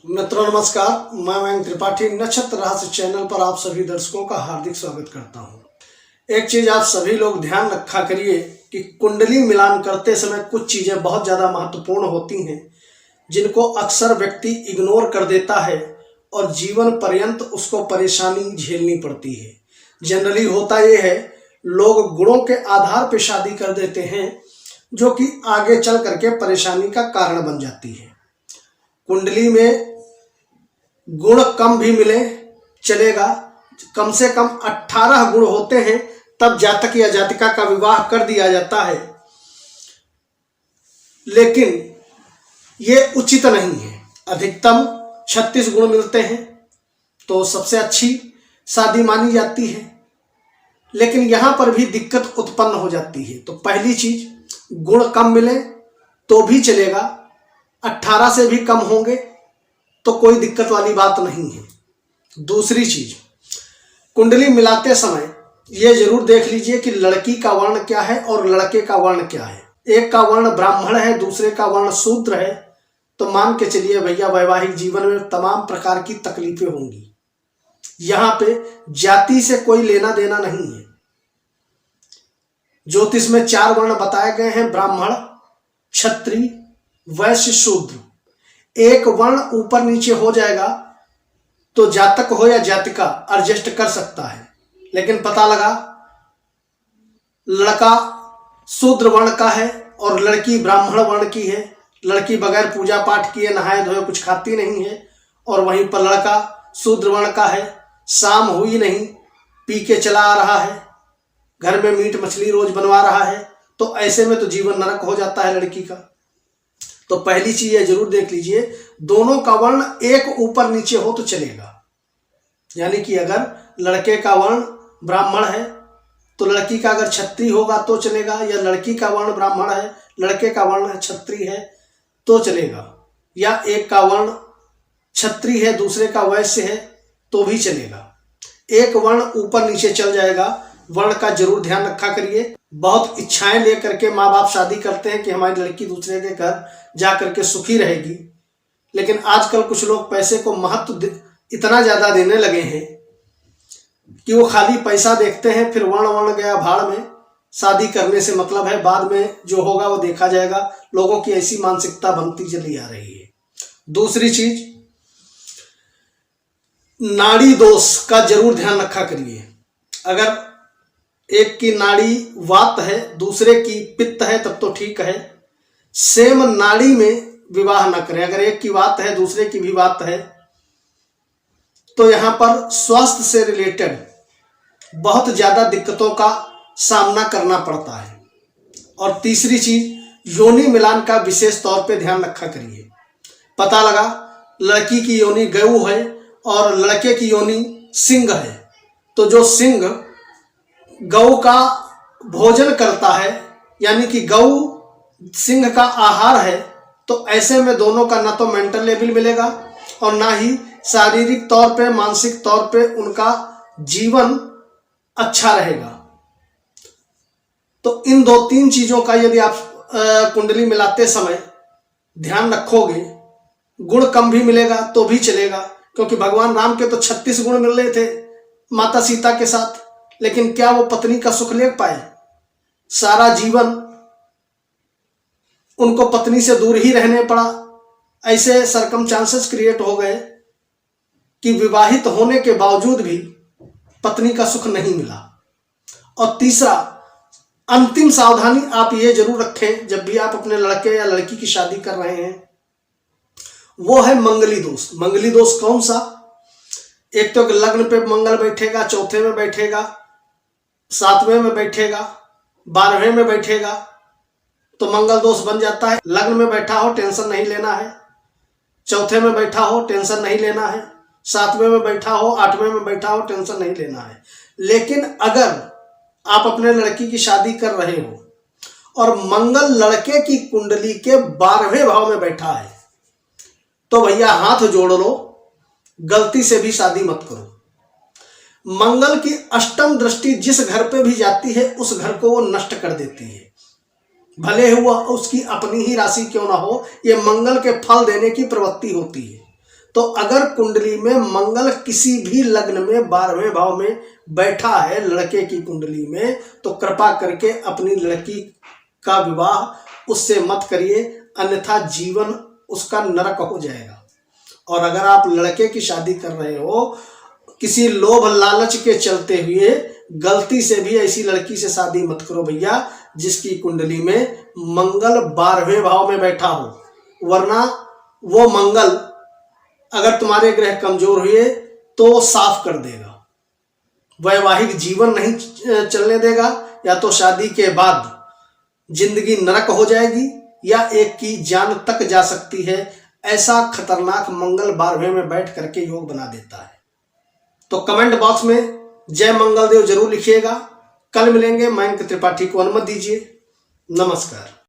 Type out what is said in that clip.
मित्रों नमस्कार, मैं मयंक त्रिपाठी नक्षत्र रहस्य चैनल पर आप सभी दर्शकों का हार्दिक स्वागत करता हूं। एक चीज आप सभी लोग ध्यान रखा करिए कि कुंडली मिलान करते समय कुछ चीजें बहुत ज्यादा महत्वपूर्ण होती हैं जिनको अक्सर व्यक्ति इग्नोर कर देता है और जीवन पर्यंत उसको परेशानी झेलनी पड़ती है। जनरली होता यह है, लोग गुणों के आधार पर शादी कर देते हैं जो कि आगे चल करके परेशानी का कारण बन जाती है। कुंडली में गुण कम भी मिले चलेगा, कम से कम 18 गुण होते हैं तब जातक या जातिका का विवाह कर दिया जाता है, लेकिन ये उचित नहीं है। अधिकतम 36 गुण मिलते हैं तो सबसे अच्छी शादी मानी जाती है, लेकिन यहां पर भी दिक्कत उत्पन्न हो जाती है। तो पहली चीज, गुण कम मिले तो भी चलेगा, 18 से भी कम होंगे तो कोई दिक्कत वाली बात नहीं है। दूसरी चीज, कुंडली मिलाते समय यह जरूर देख लीजिए कि लड़की का वर्ण क्या है और लड़के का वर्ण क्या है। एक का वर्ण ब्राह्मण है, दूसरे का वर्ण शूद्र है, तो मान के चलिए भैया वैवाहिक जीवन में तमाम प्रकार की तकलीफें होंगी। यहां पे जाति से कोई लेना देना नहीं है। ज्योतिष में 4 वर्ण बताए गए हैं, ब्राह्मण, क्षत्रिय, वैश्य, शूद्र। एक वर्ण ऊपर नीचे हो जाएगा तो जातक हो या जातिका एडजस्ट कर सकता है, लेकिन पता लगा लड़का शूद्र वर्ण का है और लड़की ब्राह्मण वर्ण की है, लड़की बगैर पूजा पाठ किए नहाए धोए कुछ खाती नहीं है, और वहीं पर लड़का शूद्र वर्ण का है, शाम हुई नहीं पी के चला आ रहा है, घर में मीट मछली रोज बनवा रहा है, तो ऐसे में तो जीवन नरक हो जाता है लड़की का। तो पहली चीज ये जरूर देख लीजिए, दोनों का वर्ण एक ऊपर नीचे हो तो चलेगा। यानी कि अगर लड़के का वर्ण ब्राह्मण है तो लड़की का अगर क्षत्रिय होगा तो चलेगा, या लड़की का वर्ण ब्राह्मण है लड़के का वर्ण क्षत्रिय है तो चलेगा, या एक का वर्ण क्षत्रिय है दूसरे का वैश्य है तो भी चलेगा। एक वर्ण ऊपर नीचे चल जाएगा, वर्ण का जरूर ध्यान रखा करिए। बहुत इच्छाएं लेकर के माँ बाप शादी करते हैं कि हमारी लड़की दूसरे के घर जा करके सुखी रहेगी, लेकिन आजकल कुछ लोग पैसे को महत्व इतना ज्यादा देने लगे हैं कि वो खाली पैसा देखते हैं, फिर वर्ण वर्ण गया भाड़ में, शादी करने से मतलब है बाद में जो होगा वो देखा जाएगा। लोगों की ऐसी मानसिकता बनती चली आ रही है। दूसरी चीज, नाड़ी दोष का जरूर ध्यान रखा करिए। अगर एक की नाड़ी वात है दूसरे की पित्त है तब तो ठीक है, सेम नाड़ी में विवाह न करें। अगर एक की वात है दूसरे की भी वात है तो यहां पर स्वास्थ्य से रिलेटेड बहुत ज्यादा दिक्कतों का सामना करना पड़ता है। और तीसरी चीज, योनि मिलान का विशेष तौर पे ध्यान रखा करिए। पता लगा लड़की की योनि गऊ है और लड़के की योनि सिंह है, तो जो सिंह गऊ का भोजन करता है यानी कि गऊ सिंह का आहार है, तो ऐसे में दोनों का ना तो मेंटल लेवल मिलेगा और ना ही शारीरिक तौर पे मानसिक तौर पे उनका जीवन अच्छा रहेगा। तो इन 2-3 चीजों का यदि आप कुंडली मिलाते समय ध्यान रखोगे, गुण कम भी मिलेगा तो भी चलेगा, क्योंकि भगवान राम के तो 36 गुण मिल रहे थे माता सीता के साथ, लेकिन क्या वो पत्नी का सुख ले पाए? सारा जीवन उनको पत्नी से दूर ही रहने पड़ा। ऐसे सरकमस्टांसेस क्रिएट हो गए कि विवाहित होने के बावजूद भी पत्नी का सुख नहीं मिला। और तीसरा, अंतिम सावधानी आप ये जरूर रखें जब भी आप अपने लड़के या लड़की की शादी कर रहे हैं, वो है मंगली दोष। मंगली दोष कौन सा? एक तो लग्न पे मंगल बैठेगा, चौथे में बैठेगा, 7वें में बैठेगा, 12वें में बैठेगा, तो मंगल दोष बन जाता है। लग्न में बैठा हो टेंशन नहीं लेना है, चौथे में बैठा हो टेंशन नहीं लेना है, 7वें में बैठा हो 8वें में बैठा हो टेंशन नहीं लेना है। लेकिन अगर आप अपने लड़की की शादी कर रहे हो और मंगल लड़के की कुंडली के 12वें भाव में बैठा है, तो भैया हाथ जोड़ लो, गलती से भी शादी मत करो। मंगल की अष्टम दृष्टि जिस घर पे भी जाती है उस घर को वो नष्ट कर देती है, भले हुआ उसकी अपनी ही राशि क्यों ना हो, ये मंगल के फल देने की प्रवृत्ति होती है। तो अगर कुंडली में मंगल किसी भी लग्न में 12वें भाव में बैठा है लड़के की कुंडली में, तो कृपा करके अपनी लड़की का विवाह उससे मत करिए, अन्यथा जीवन उसका नरक हो जाएगा। और अगर आप लड़के की शादी कर रहे हो किसी लोभ लालच के चलते हुए, गलती से भी ऐसी लड़की से शादी मत करो भैया जिसकी कुंडली में मंगल 12वें भाव में बैठा हो, वरना वो मंगल अगर तुम्हारे ग्रह कमजोर हुए तो साफ कर देगा, वैवाहिक जीवन नहीं चलने देगा, या तो शादी के बाद जिंदगी नरक हो जाएगी या एक की जान तक जा सकती है। ऐसा खतरनाक मंगल 12वें में बैठ करके योग बना देता है। तो कमेंट बॉक्स में जय मंगलदेव जरूर लिखिएगा। कल मिलेंगे। मयंक त्रिपाठी को अनुमति दीजिए। नमस्कार।